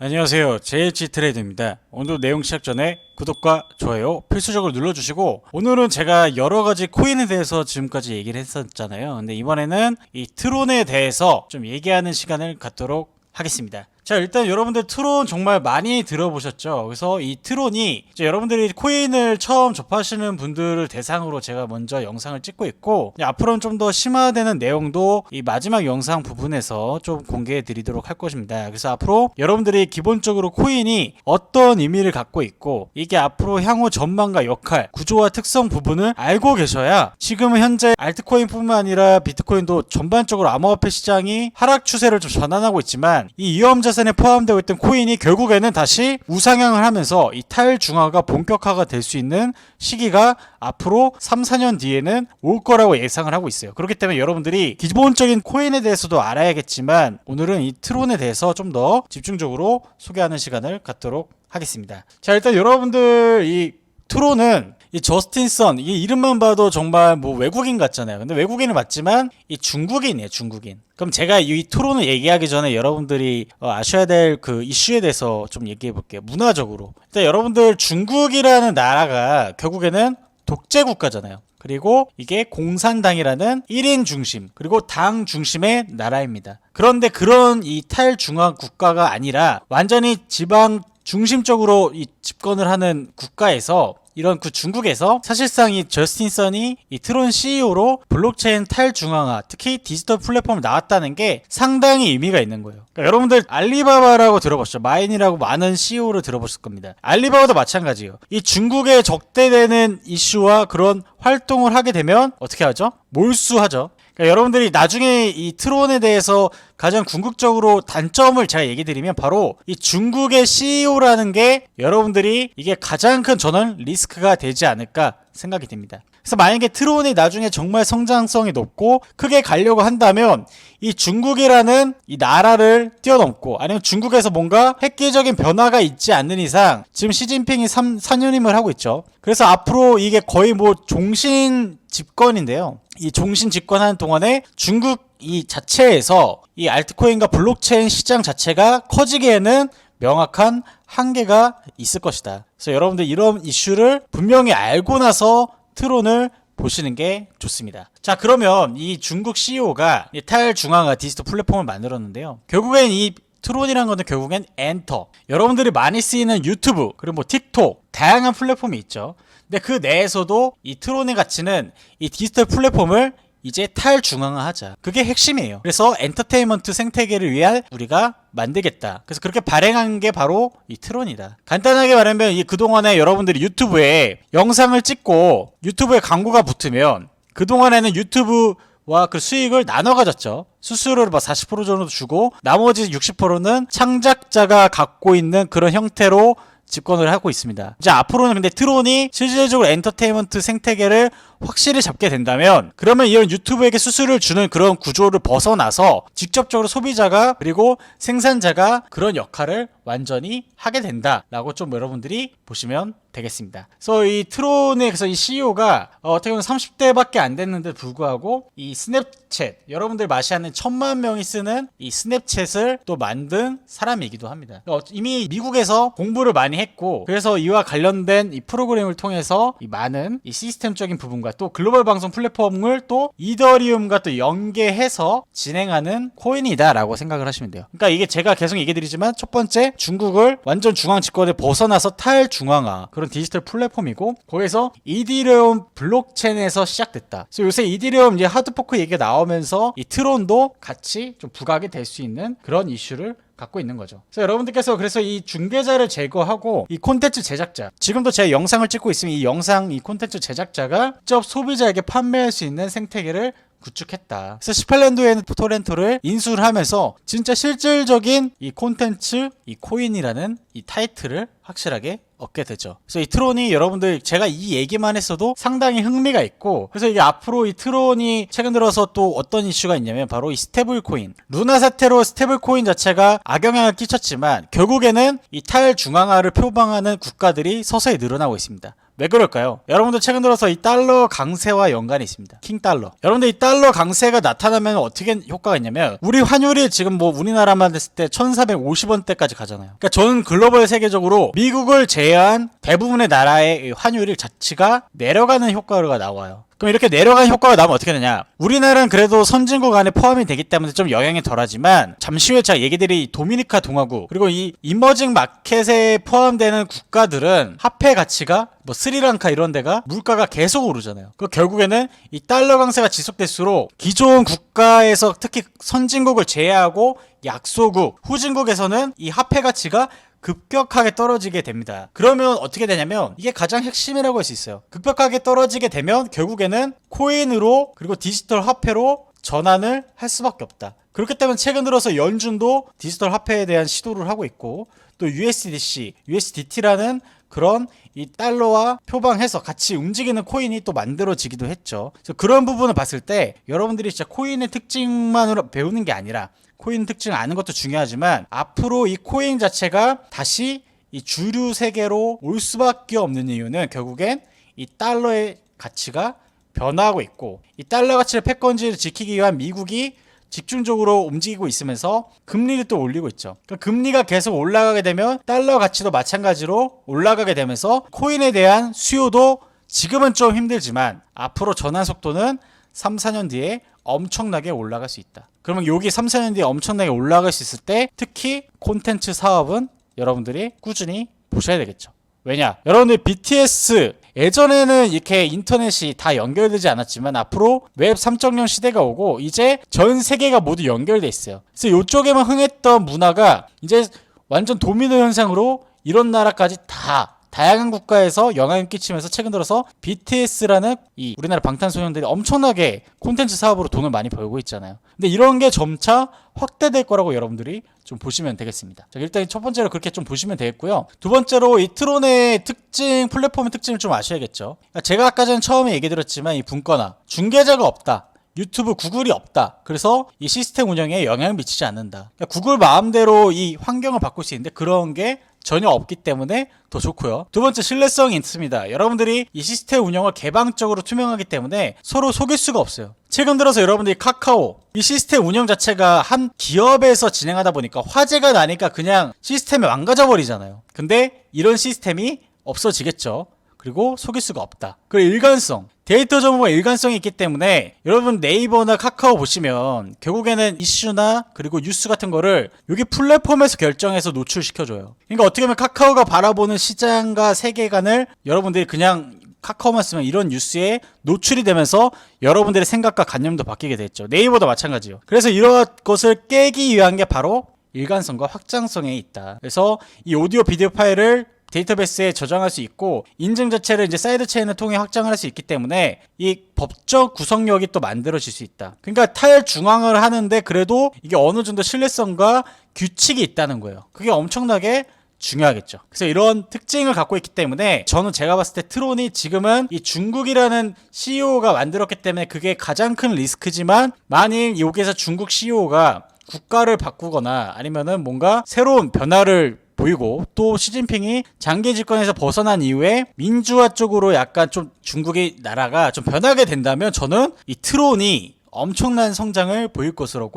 안녕하세요, JH 트레이드입니다. 오늘도 내용 시작 전에 구독과 좋아요 필수적으로 눌러주시고, 오늘은 제가 여러가지 코인에 대해서 지금까지 얘기를 했었잖아요. 근데 이번에는 이 트론에 대해서 좀 얘기하는 시간을 갖도록 하겠습니다. 자, 일단 여러분들 트론 정말 많이 들어보셨죠? 그래서 이 트론이 이제 여러분들이 코인을 처음 접하시는 분들을 대상으로 제가 먼저 영상을 찍고 있고, 앞으로는 좀 더 심화되는 내용도 이 마지막 영상 부분에서 좀 공개해 드리도록 할 것입니다. 그래서 앞으로 여러분들이 기본적으로 코인이 어떤 의미를 갖고 있고, 이게 앞으로 향후 전망과 역할, 구조와 특성 부분을 알고 계셔야 지금은 현재 알트코인뿐만 아니라 비트코인도 전반적으로 암호화폐 시장이 하락 추세를 좀 전환하고 있지만, 이 위험 자산에 포함되어 있던 코인이 결국에는 다시 우상향을 하면서 이 탈중화가 본격화가 될 수 있는 시기가 앞으로 3, 4년 뒤에는 올 거라고 예상을 하고 있어요. 그렇기 때문에 여러분들이 기본적인 코인에 대해서도 알아야겠지만, 오늘은 이 트론에 대해서 좀 더 집중적으로 소개하는 시간을 갖도록 하겠습니다. 자, 일단 여러분들 이 트론은 이 저스틴 선, 이 이름만 봐도 정말 뭐 외국인 같잖아요. 근데 외국인은 맞지만 이 중국인이에요, 중국인. 그럼 제가 이 트론을 얘기하기 전에 여러분들이 아셔야 될 그 이슈에 대해서 좀 얘기해 볼게요. 문화적으로. 일단 여러분들 중국이라는 나라가 결국에는 독재 국가잖아요. 그리고 이게 공산당이라는 1인 중심, 그리고 당 중심의 나라입니다. 그런데 그런 이 탈중화 국가가 아니라 완전히 지방 중심적으로 이 집권을 하는 국가에서, 이런 그 중국에서 사실상 이 저스틴 선이 이 트론 CEO로 블록체인 탈중앙화, 특히 디지털 플랫폼을 나왔다는 게 상당히 의미가 있는 거예요. 그러니까 여러분들 알리바바라고 들어보셨죠? 마인이라고 많은 CEO를 들어보실 겁니다. 알리바바도 마찬가지예요. 이 중국에 적대되는 이슈와 그런 활동을 하게 되면 어떻게 하죠? 몰수하죠. 그러니까 여러분들이 나중에 이 트론에 대해서 가장 궁극적으로 단점을 제가 얘기 드리면, 바로 이 중국의 CEO라는 게 여러분들이 이게 가장 큰 전원 리스크가 되지 않을까 생각이 됩니다. 그래서 만약에 트론이 나중에 정말 성장성이 높고 크게 가려고 한다면 이 중국이라는 이 나라를 뛰어넘고, 아니면 중국에서 뭔가 획기적인 변화가 있지 않는 이상, 지금 시진핑이 4년임을 하고 있죠. 그래서 앞으로 이게 거의 뭐 종신 집권인데요. 이 종신 집권하는 동안에 중국 이 자체에서 이 알트코인과 블록체인 시장 자체가 커지기에는 명확한 한계가 있을 것이다. 그래서 여러분들 이런 이슈를 분명히 알고 나서 트론을 보시는 게 좋습니다. 자, 그러면 이 중국 CEO가 탈중앙화 디지털 플랫폼을 만들었는데요. 결국엔 이 트론이라는 것은 결국엔 엔터, 여러분들이 많이 쓰이는 유튜브, 그리고 뭐 틱톡, 다양한 플랫폼이 있죠. 근데 그 내에서도 이 트론의 가치는 이 디지털 플랫폼을 이제 탈중앙화하자, 그게 핵심이에요. 그래서 엔터테인먼트 생태계를 위한 우리가 만들겠다. 그래서 그렇게 발행한 게 바로 이 트론이다. 간단하게 말하면, 이 그동안에 여러분들이 유튜브에 영상을 찍고 유튜브에 광고가 붙으면 그동안에는 유튜브와 그 수익을 나눠 가졌죠. 수수료를 40% 정도 주고 나머지 60%는 창작자가 갖고 있는 그런 형태로 집권을 하고 있습니다. 이제 앞으로는 근데 트론이 실질적으로 엔터테인먼트 생태계를 확실히 잡게 된다면, 그러면 이런 유튜브에게 수수료를 주는 그런 구조를 벗어나서 직접적으로 소비자가, 그리고 생산자가 그런 역할을 완전히 하게 된다라고 좀 여러분들이 보시면 되겠습니다. 그래서 이 트론의 이 CEO가 어떻게 보면 30대밖에 안 됐는데 불구하고 이 스냅챗, 여러분들 마시하는 1000만 명이 쓰는 이 스냅챗을 또 만든 사람이기도 합니다. 이미 미국에서 공부를 많이 했고, 그래서 이와 관련된 이 프로그램을 통해서 이 많은 이 시스템적인 부분과 또 글로벌 방송 플랫폼을 또 이더리움과 또 연계해서 진행하는 코인이다라고 생각을 하시면 돼요. 그러니까 이게 제가 계속 얘기 드리지만, 첫 번째, 중국을 완전 중앙 집권에 벗어나서 탈중앙화, 그런 디지털 플랫폼이고, 거기서 이더리움 블록체인에서 시작됐다. 그래서 요새 이더리움 이제 하드포크 얘기가 나오면서 이 트론도 같이 좀 부각이 될 수 있는 그런 이슈를 갖고 있는 거죠. 그래서 여러분들께서 그래서 이 중개자를 제거하고 이 콘텐츠 제작자, 지금도 제가 영상을 찍고 있으면 이 영상, 이 콘텐츠 제작자가 직접 소비자에게 판매할 수 있는 생태계를 구축했다. 그래서 18년도에는 토렌토를 인수를 하면서 진짜 실질적인 이 콘텐츠, 이 코인이라는 이 타이틀을 확실하게 얻게 되죠. 그래서 이 트론이 여러분들, 제가 이 얘기만 했어도 상당히 흥미가 있고, 그래서 이게 앞으로 이 트론이 최근 들어서 또 어떤 이슈가 있냐면, 바로 이 스테이블 코인, 루나 사태로 스테이블 코인 자체가 악영향을 끼쳤지만 결국에는 이 탈중앙화를 표방하는 국가들이 서서히 늘어나고 있습니다. 왜 그럴까요? 여러분들 최근 들어서 이 달러 강세와 연관이 있습니다. 킹달러. 여러분들 이 달러 강세가 나타나면 어떻게 효과가 있냐면 우리 환율이 지금 뭐 우리나라만 됐을 때 1450원대까지 가잖아요. 그러니까 전 글로벌 세계적으로 미국을 제외한 대부분의 나라의 환율이 자체가 내려가는 효과가 나와요. 그럼 이렇게 내려가는 효과가 나오면 어떻게 되냐? 우리나라는 그래도 선진국 안에 포함이 되기 때문에 좀 영향이 덜하지만 잠시 후에 제가 얘기드릴 도미니카 동화국 그리고 이 이머징 마켓에 포함되는 국가들은 화폐 가치가 뭐 스리랑카 이런 데가 물가가 계속 오르잖아요. 그 결국에는 이 달러 강세가 지속될수록 기존 국가에서 특히 선진국을 제외하고 약소국, 후진국에서는 이 화폐 가치가 급격하게 떨어지게 됩니다. 그러면 어떻게 되냐면 이게 가장 핵심이라고 할 수 있어요. 급격하게 떨어지게 되면 결국에는 코인으로 그리고 디지털 화폐로 전환을 할 수밖에 없다. 그렇기 때문에 최근 들어서 연준도 디지털 화폐에 대한 시도를 하고 있고 또 USDC, USDT라는 그런 이 달러와 표방해서 같이 움직이는 코인이 또 만들어지기도 했죠. 그래서 그런 부분을 봤을 때 여러분들이 진짜 코인의 특징만으로 배우는 게 아니라 코인 특징 아는 것도 중요하지만 앞으로 이 코인 자체가 다시 이 주류 세계로 올 수밖에 없는 이유는 결국엔 이 달러의 가치가 변화하고 있고 이 달러 가치의 패권지를 지키기 위한 미국이 집중적으로 움직이고 있으면서 금리를 또 올리고 있죠. 그러니까 금리가 계속 올라가게 되면 달러 가치도 마찬가지로 올라가게 되면서 코인에 대한 수요도 지금은 좀 힘들지만 앞으로 전환 속도는 3, 4년 뒤에 엄청나게 올라갈 수 있다. 그러면 여기 3, 4년 뒤에 엄청나게 올라갈 수 있을 때 특히 콘텐츠 사업은 여러분들이 꾸준히 보셔야 되겠죠. 왜냐? 여러분들 BTS 예전에는 이렇게 인터넷이 다 연결되지 않았지만 앞으로 웹 3.0 시대가 오고 이제 전 세계가 모두 연결돼 있어요. 그래서 이쪽에만 흥했던 문화가 이제 완전 도미노 현상으로 이런 나라까지 다 다양한 국가에서 영향을 끼치면서 최근 들어서 BTS라는 이 우리나라 방탄소년단이 엄청나게 콘텐츠 사업으로 돈을 많이 벌고 있잖아요. 근데 이런 게 점차 확대될 거라고 여러분들이 좀 보시면 되겠습니다. 자, 일단 첫 번째로 그렇게 좀 보시면 되겠고요. 두 번째로 이 트론의 특징, 플랫폼의 특징을 좀 아셔야겠죠. 제가 아까 전에 처음에 얘기 드렸지만 이 분권화, 중개자가 없다. 유튜브, 구글이 없다. 그래서 이 시스템 운영에 영향을 미치지 않는다. 그러니까 구글 마음대로 이 환경을 바꿀 수 있는데 그런 게 전혀 없기 때문에 더 좋고요. 두 번째, 신뢰성이 있습니다. 여러분들이 이 시스템 운영을 개방적으로 투명하기 때문에 서로 속일 수가 없어요. 최근 들어서 여러분들이 카카오 이 시스템 운영 자체가 한 기업에서 진행하다 보니까 화제가 나니까 그냥 시스템이 망가져 버리잖아요. 근데 이런 시스템이 없어지겠죠. 그리고 속일 수가 없다. 그리고 일관성. 데이터 정보가 일관성이 있기 때문에 여러분 네이버나 카카오 보시면 결국에는 이슈나 그리고 뉴스 같은 거를 여기 플랫폼에서 결정해서 노출시켜줘요. 그러니까 어떻게 보면 카카오가 바라보는 시장과 세계관을 여러분들이 그냥 카카오만 쓰면 이런 뉴스에 노출이 되면서 여러분들의 생각과 관념도 바뀌게 됐죠. 네이버도 마찬가지요. 그래서 이런 것을 깨기 위한 게 바로 일관성과 확장성에 있다. 그래서 이 오디오 비디오 파일을 데이터베이스에 저장할 수 있고 인증 자체를 이제 사이드 체인을 통해 확장할 수 있기 때문에 이 법적 구성력이 또 만들어질 수 있다. 그러니까 탈중앙을 하는데 그래도 이게 어느 정도 신뢰성과 규칙이 있다는 거예요. 그게 엄청나게 중요하겠죠. 그래서 이런 특징을 갖고 있기 때문에 저는 제가 봤을 때 트론이 지금은 이 중국이라는 CEO가 만들었기 때문에 그게 가장 큰 리스크지만 만일 여기에서 중국 CEO가 국가를 바꾸거나 아니면은 뭔가 새로운 변화를 보이고 또 시진핑이 장기 집권에서 벗어난 이후에 민주화 쪽으로 약간 좀 중국의 나라가 좀 변하게 된다면 저는 이 트론이 엄청난 성장을 보일 것으로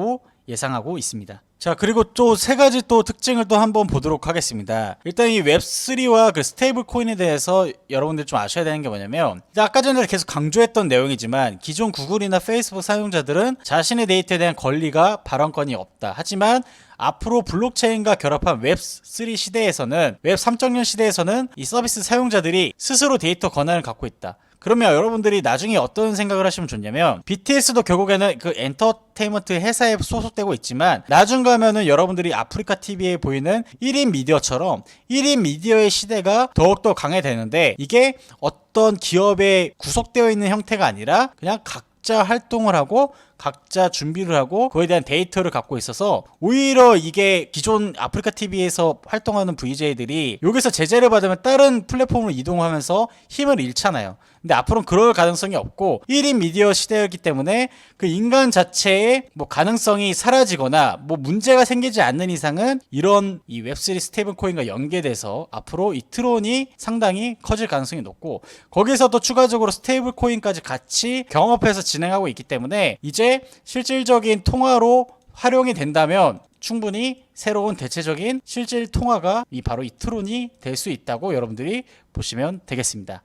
예상하고 있습니다. 자, 그리고 또 세 가지 또 특징을 또 한번 보도록 하겠습니다. 일단 이 웹3와 그 스테이블 코인에 대해서 여러분들 좀 아셔야 되는 게 뭐냐면 아까 전에 계속 강조했던 내용이지만 기존 구글이나 페이스북 사용자들은 자신의 데이터에 대한 권리가 발언권이 없다. 하지만 앞으로 블록체인과 결합한 웹3 시대에서는 웹 3.0 시대에서는 이 서비스 사용자들이 스스로 데이터 권한을 갖고 있다. 그러면 여러분들이 나중에 어떤 생각을 하시면 좋냐면 BTS도 결국에는 그 엔터테인먼트 회사에 소속되고 있지만 나중 가면은 여러분들이 아프리카 TV에 보이는 1인 미디어처럼 1인 미디어의 시대가 더욱더 강해되는데 이게 어떤 기업에 구속되어 있는 형태가 아니라 그냥 각자 활동을 하고 각자 준비를 하고 그거에 대한 데이터를 갖고 있어서 오히려 이게 기존 아프리카 TV에서 활동하는 VJ들이 여기서 제재를 받으면 다른 플랫폼으로 이동하면서 힘을 잃잖아요. 근데 앞으로는 그럴 가능성이 없고 1인 미디어 시대였기 때문에 그 인간 자체의 뭐 가능성이 사라지거나 뭐 문제가 생기지 않는 이상은 이런 이 웹3 스테이블 코인과 연계돼서 앞으로 이 트론이 상당히 커질 가능성이 높고 거기서 또 추가적으로 스테이블 코인까지 같이 경합해서 진행하고 있기 때문에 이제 실질적인 통화로 활용이 된다면 충분히 새로운 대체적인 실질 통화가 바로 이 트론이 될 수 있다고 여러분들이 보시면 되겠습니다.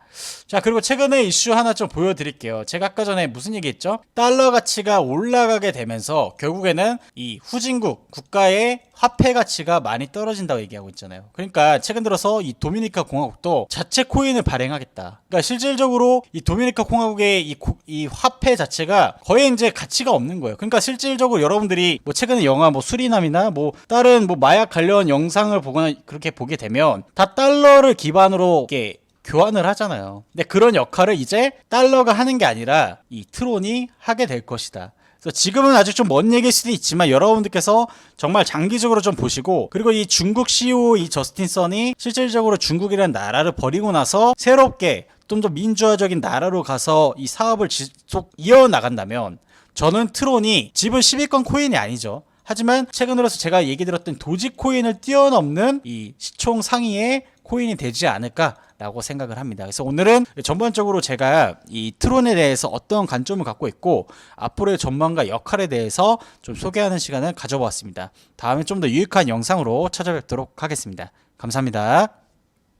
자, 그리고 최근에 이슈 하나 좀 보여드릴게요. 제가 아까 전에 무슨 얘기했죠? 달러 가치가 올라가게 되면서 결국에는 이 후진국 국가의 화폐 가치가 많이 떨어진다고 얘기하고 있잖아요. 그러니까 최근 들어서 이 도미니카 공화국도 자체 코인을 발행하겠다. 그러니까 실질적으로 이 도미니카 공화국의 이 화폐 자체가 거의 이제 가치가 없는 거예요. 그러니까 실질적으로 여러분들이 뭐 최근에 영화 뭐 수리남이나 뭐 다른 뭐 마약 관련 영상을 보거나 그렇게 보게 되면 다 달러를 기반으로 이렇게 교환을 하잖아요. 근데 그런 역할을 이제 달러가 하는 게 아니라 이 트론이 하게 될 것이다. 그래서 지금은 아직 좀 먼 얘기일 수도 있지만 여러분들께서 정말 장기적으로 좀 보시고 그리고 이 중국 CEO 이 저스틴 선이 실질적으로 중국이라는 나라를 버리고 나서 새롭게 좀 더 민주화적인 나라로 가서 이 사업을 지속 이어나간다면 저는 트론이 지분 10위권 코인이 아니죠. 하지만 최근 들어서 제가 얘기 들었던 도지코인을 뛰어넘는 이 시총 상위의 코인이 되지 않을까라고 생각을 합니다. 그래서 오늘은 전반적으로 제가 이 트론에 대해서 어떤 관점을 갖고 있고 앞으로의 전망과 역할에 대해서 좀 소개하는 시간을 가져보았습니다. 다음에 좀 더 유익한 영상으로 찾아뵙도록 하겠습니다. 감사합니다.